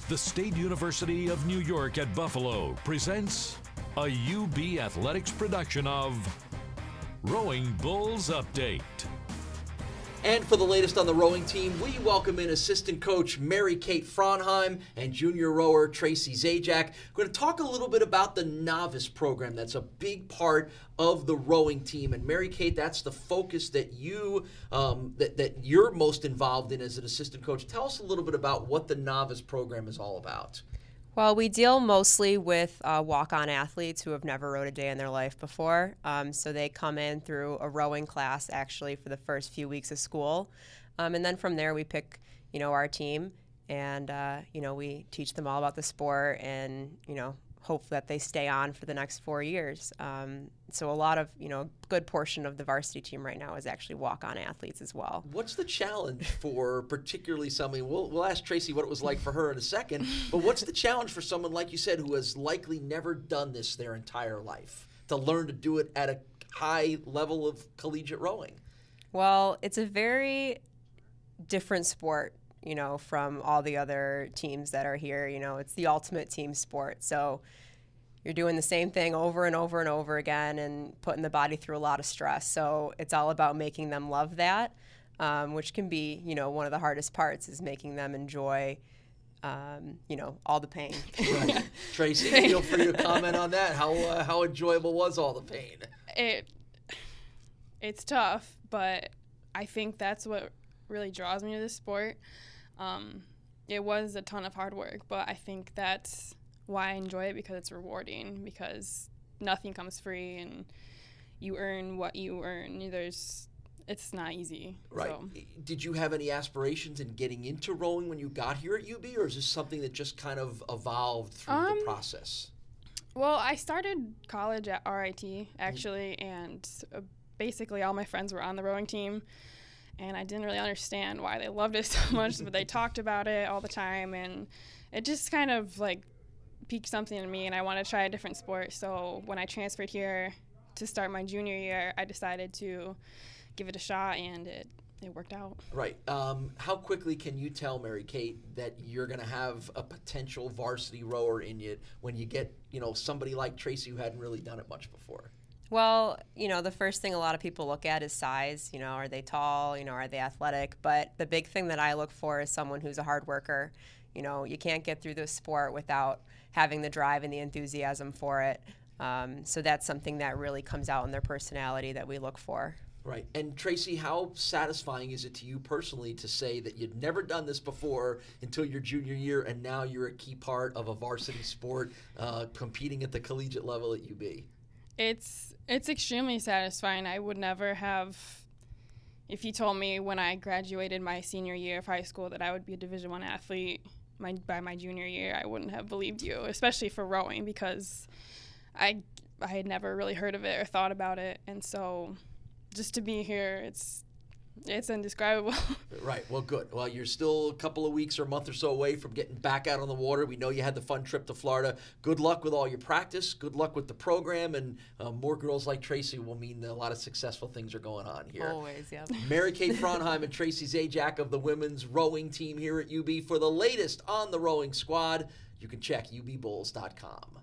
The State University of New York at Buffalo presents a UB Athletics production of Rowing Bulls Update. And for the latest on the rowing team, we welcome in assistant coach Mary Kate Fronheim and junior rower Tracy Zajac. We're going to talk a little bit about the novice program. That's a big part of the rowing team. And Mary Kate, that's the focus that you're most involved in as an assistant coach. Tell us a little bit about what the novice program is all about. Well, we deal mostly with walk-on athletes who have never rowed a day in their life before. So they come in through a rowing class actually for the first few weeks of school. And then from there we pick, our team and, we teach them all about the sport and, hope that they stay on for the next 4 years. So a lot of, a good portion of the varsity team right now is actually walk-on athletes as well. What's the challenge for particularly somebody, we'll ask Tracy what it was like for her in a second, but what's the challenge for someone, like you said, who has likely never done this their entire life, to learn to do it at a high level of collegiate rowing? Well, it's a very different sport, from all the other teams that are here. It's the ultimate team sport. So you're doing the same thing over and over and over again and putting the body through a lot of stress. So it's all about making them love that, which can be, one of the hardest parts is making them enjoy, all the pain. Right. Tracy, feel free to comment on that. How enjoyable was all the pain? It's tough, but I think that's what really draws me to this sport. It was a ton of hard work, but I think that's why I enjoy it, because it's rewarding, because nothing comes free and you earn what you earn. It's not easy. Right. So. Did you have any aspirations in getting into rowing when you got here at UB, or is this something that just kind of evolved through the process? Well, I started college at RIT, actually, and basically all my friends were on the rowing team. And I didn't really understand why they loved it so much, but they talked about it all the time, and it just kind of piqued something in me, and I wanted to try a different sport. So when I transferred here to start my junior year, I decided to give it a shot, and it worked out. Right. How quickly can you tell, Mary Kate, that you're going to have a potential varsity rower in you when you get, somebody like Tracy who hadn't really done it much before? Well, the first thing a lot of people look at is size. Are they tall? Are they athletic? But the big thing that I look for is someone who's a hard worker. You can't get through this sport without having the drive and the enthusiasm for it. So that's something that really comes out in their personality that we look for. Right. And Tracy, how satisfying is it to you personally to say that you'd never done this before until your junior year, and now you're a key part of a varsity sport competing at the collegiate level at UB? It's extremely satisfying. I would never have, if you told me when I graduated my senior year of high school that I would be a Division I athlete by my junior year, I wouldn't have believed you, especially for rowing, because I had never really heard of it or thought about it. And so just to be here, it's indescribable. Right. Well, good. Well, you're still a couple of weeks or a month or so away from getting back out on the water. We know you had the fun trip to Florida. Good luck with all your practice. Good luck with the program. And more girls like Tracy will mean a lot of successful things are going on here. Always, yeah. Mary Kate Fronheim and Tracy Zajac of the women's rowing team here at UB. For the latest on the rowing squad, you can check ubbulls.com.